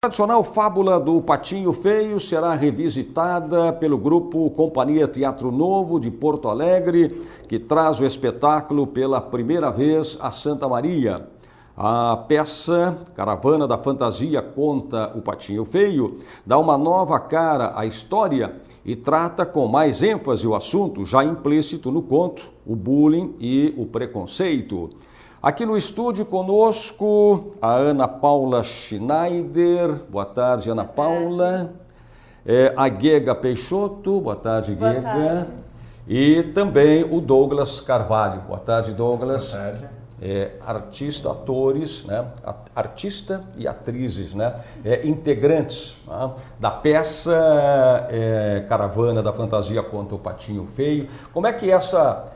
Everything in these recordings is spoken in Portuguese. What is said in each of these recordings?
A tradicional fábula do Patinho Feio será revisitada pelo grupo Companhia Teatro Novo de Porto Alegre, que traz o espetáculo pela primeira vez a Santa Maria. A peça Caravana da Fantasia conta o Patinho Feio, dá uma nova cara à história e trata com mais ênfase o assunto já implícito no conto, o bullying e o preconceito. Aqui no estúdio conosco a Ana Paula Schneider. Boa tarde, Ana Paula. A Guega Peixoto. Boa tarde, Guega. Boa tarde. E também o Douglas Carvalho. Boa tarde, Douglas. Boa tarde. Artista, atores, né? Artista e atrizes, né? Integrantes, né? Da peça Caravana da Fantasia conta o Patinho Feio. Como é que essa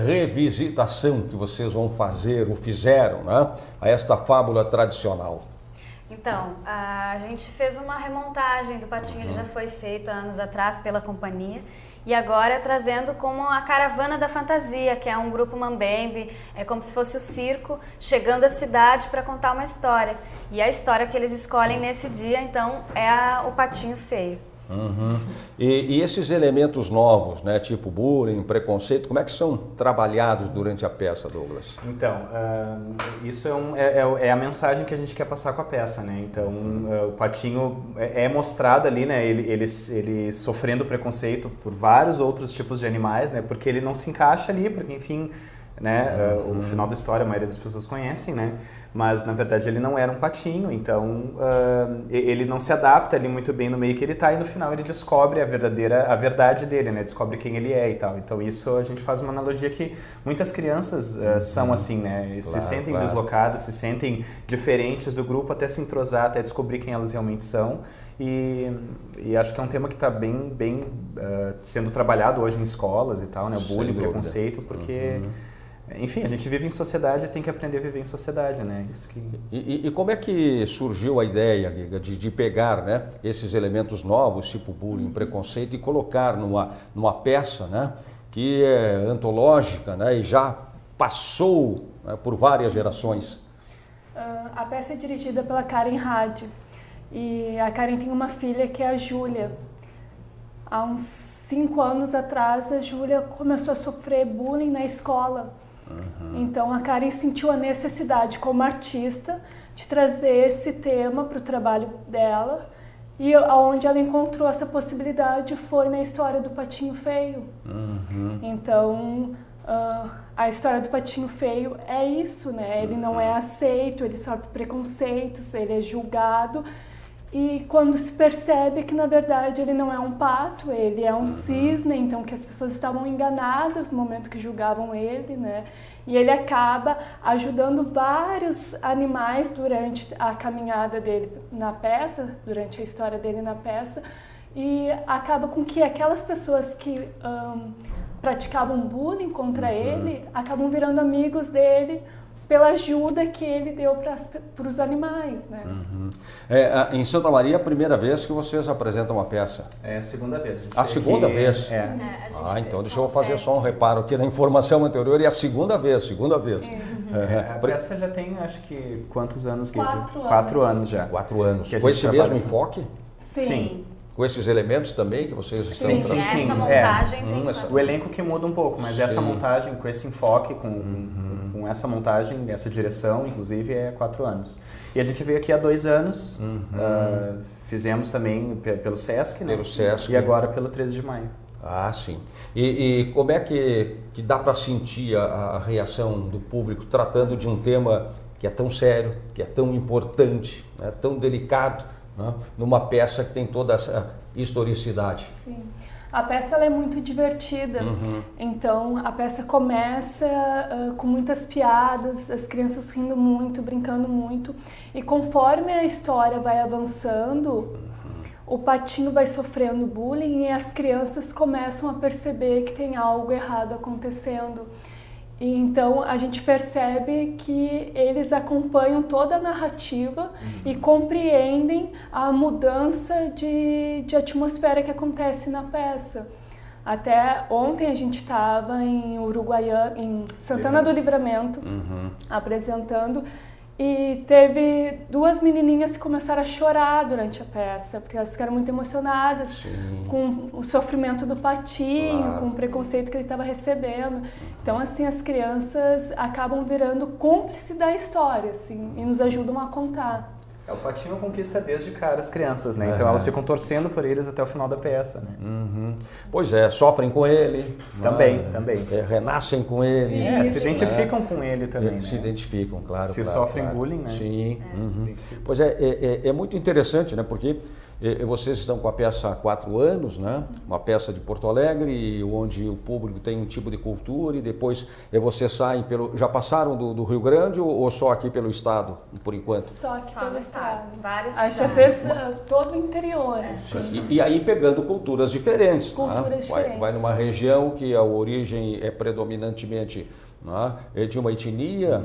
revisitação que vocês vão fazer ou fizeram, né, a esta fábula tradicional? Então, a gente fez uma remontagem do Patinho, ele já foi feito há anos atrás pela companhia, e agora trazendo como a Caravana da Fantasia, que é um grupo mambembe, é como se fosse o circo, chegando à cidade para contar uma história. E a história que eles escolhem nesse dia, então, é o Patinho Feio. Uhum. E esses elementos novos, né, tipo bullying, preconceito, como é que são trabalhados durante a peça, Douglas? Então, isso é a mensagem que a gente quer passar com a peça, né? Então, o Patinho é mostrado ali, né? Ele sofrendo preconceito por vários outros tipos de animais, né? Porque ele não se encaixa ali, porque enfim, né? O final da história a maioria das pessoas conhecem, né? Mas na verdade ele não era um patinho, então ele não se adapta ali muito bem no meio que ele está, e no final ele descobre a verdade dele, né? Descobre quem ele é e tal. Então isso a gente faz uma analogia que muitas crianças são assim, né? Se sentem deslocadas, se sentem diferentes do grupo até se entrosar, até descobrir quem elas realmente são. E acho que é um tema que está bem sendo trabalhado hoje em escolas e tal, né? O bullying, o preconceito, porque enfim, a gente vive em sociedade e tem que aprender a viver em sociedade, né? Isso que... E como é que surgiu a ideia, Giga, de pegar, né, esses elementos novos, tipo bullying, preconceito, e colocar numa peça, né, que é antológica, né, e já passou, né, por várias gerações? A peça é dirigida pela Karen Hadi, e a Karen tem uma filha que é a Júlia. Há uns 5 anos atrás, a Júlia começou a sofrer bullying na escola. Então a Karen sentiu a necessidade como artista de trazer esse tema para o trabalho dela, e onde ela encontrou essa possibilidade foi na história do Patinho Feio. Então a história do Patinho Feio é isso, né? Ele não é aceito, ele sofre preconceitos, ele é julgado. E quando se percebe que na verdade ele não é um pato, ele é um cisne, então que as pessoas estavam enganadas no momento que julgavam ele, né? E ele acaba ajudando vários animais durante a caminhada dele na peça, durante a história dele na peça, e acaba com que aquelas pessoas que praticavam bullying contra ele acabam virando amigos dele, pela ajuda que ele deu para os animais, né? Em Santa Maria, a primeira vez que vocês apresentam a peça? É a segunda vez. A segunda vez? Então deixa eu fazer só um reparo aqui na informação anterior, e a segunda vez. A peça já tem, acho que, quantos anos? 4 anos já. 4 anos. Com esse mesmo enfoque? Sim. Com esses elementos também que vocês estão trazendo? Sim. Essa montagem tem... O elenco que muda um pouco, mas essa montagem, com esse enfoque, com essa montagem, essa direção, inclusive, é 4 anos. E a gente veio aqui há 2 anos, fizemos também pelo Sesc, né? Pelo Sesc. E agora pelo 13 de maio. Ah, sim. E como é que dá para sentir a reação do público tratando de um tema que é tão sério, que é tão importante, né, tão delicado, né, numa peça que tem toda essa historicidade? Sim. A peça ela é muito divertida, então a peça começa com muitas piadas, as crianças rindo muito, brincando muito, e conforme a história vai avançando, o Patinho vai sofrendo bullying e as crianças começam a perceber que tem algo errado acontecendo. E então a gente percebe que eles acompanham toda a narrativa e compreendem a mudança de atmosfera que acontece na peça. Até ontem a gente estava em Uruguaiana, em Santana do Livramento, apresentando, E teve 2 menininhas que começaram a chorar durante a peça, porque elas ficaram muito emocionadas. Sim. Com o sofrimento do patinho, Claro. com o preconceito que ele estava recebendo. Então, assim, as crianças acabam virando cúmplices da história, assim, e nos ajudam a contar. O patinho conquista desde cara as crianças, né? Então elas ficam torcendo por eles até o final da peça, né? Uhum. Pois é, sofrem com ele. Também, né? também. Renascem com ele. Se identificam com ele também, Se né? identificam, claro. Se claro, sofrem claro. bullying, né? Sim. Uhum. Pois é muito interessante, né? Porque vocês estão com a peça há 4 anos, né? Uma peça de Porto Alegre, onde o público tem um tipo de cultura e depois vocês saem pelo... Já passaram do Rio Grande ou só aqui pelo estado, por enquanto? Só que Só no estado. Vários a gente já cidades. fez todo o interior. Assim. E aí pegando culturas diferentes. Culturas né? diferentes. Vai numa região que a origem é predominantemente, né, é de uma etnia,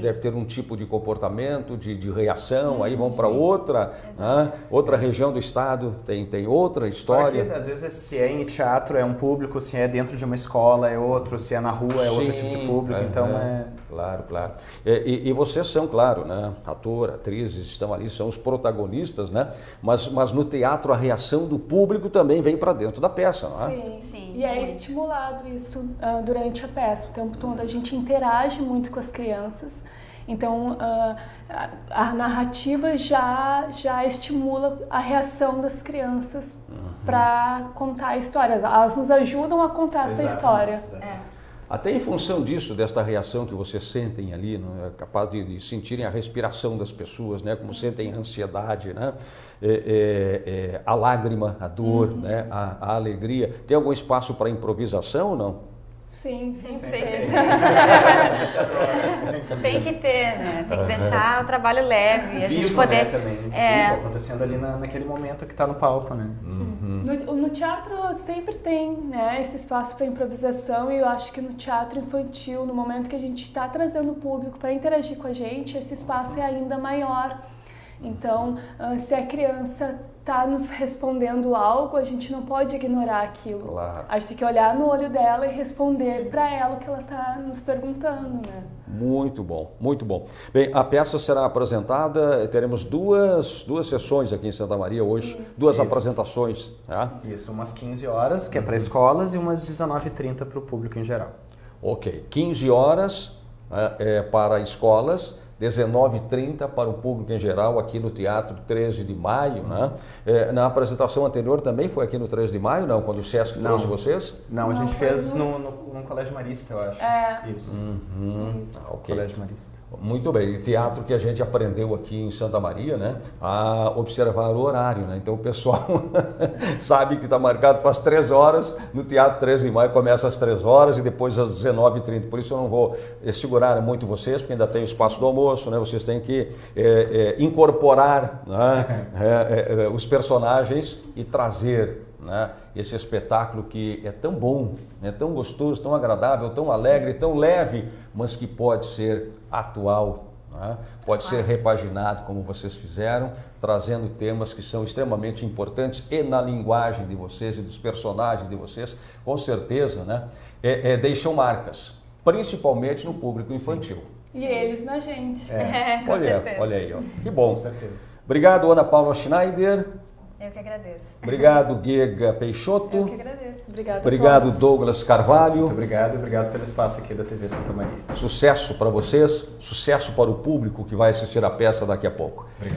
deve ter um tipo de comportamento, de reação, aí vão para outra, né? Outra região do estado tem outra história. Porque, às vezes, se é em teatro é um público, se é dentro de uma escola é outro, se é na rua é outro tipo de público, então é... Claro, claro. E vocês são, claro, né? Ator, atrizes, estão ali, são os protagonistas, né? Mas no teatro a reação do público também vem para dentro da peça, não é? Sim, E é muito. estimulado isso durante a peça. O tempo todo a gente interage muito com as crianças. Então, a narrativa já estimula a reação das crianças para contar histórias. Elas nos ajudam a contar essa história. Até em função disso, desta reação que vocês sentem ali, né, capaz de sentirem a respiração das pessoas, né, como sentem a ansiedade, né, a lágrima, a dor, né, a alegria. Tem algum espaço para improvisação ou não? Sim, Sim, sim. Tem que ter, né? Tem que deixar o trabalho leve. E a gente Vivo, poder. né, também. Vivo, acontecendo ali naquele momento que está no palco, né? No teatro sempre tem, né, esse espaço para improvisação, e eu acho que no teatro infantil, no momento que a gente está trazendo o público para interagir com a gente, esse espaço é ainda maior. Então, se a criança está nos respondendo algo, a gente não pode ignorar aquilo. Claro. A gente tem que olhar no olho dela e responder para ela o que ela está nos perguntando, né? Muito bom, muito bom. Bem, a peça será apresentada, teremos duas sessões aqui em Santa Maria hoje, duas apresentações. Tá? Isso, umas 15 horas, que é para escolas, e umas 19h30 para o público em geral. Ok, 15 horas para escolas, 19h30 para o público em geral, aqui no Teatro 13 de Maio, né? Na apresentação anterior também foi aqui no 13 de Maio, não? Quando o Sesc trouxe vocês? Não, a gente fez no Colégio Marista, eu acho. Isso. Ok. Colégio Marista. Muito bem, e teatro que a gente aprendeu aqui em Santa Maria, né? A observar o horário, né? Então o pessoal sabe que está marcado para as 3 horas, no Teatro 13 de Maio começa às 3 horas e depois às 19h30. Por isso eu não vou segurar muito vocês, porque ainda tem o espaço do almoço, né? Vocês têm que incorporar, né? Os personagens e trazer, né, esse espetáculo que é tão bom, é tão gostoso, tão agradável, tão alegre, tão leve, mas que pode ser atual, né? Pode ser repaginado como vocês fizeram, trazendo temas que são extremamente importantes e na linguagem de vocês e dos personagens de vocês, com certeza, né, deixam marcas, principalmente no público infantil. E eles na gente. Com certeza. Olha aí, ó. Que bom. Com certeza. Obrigado, Ana Paula Schneider. Eu que agradeço. Obrigado, Guega Peixoto. Eu que agradeço. Obrigada. Obrigado, Douglas Carvalho. Muito obrigado e obrigado pelo espaço aqui da TV Santa Maria. Sucesso para vocês, sucesso para o público que vai assistir a peça daqui a pouco. Obrigado.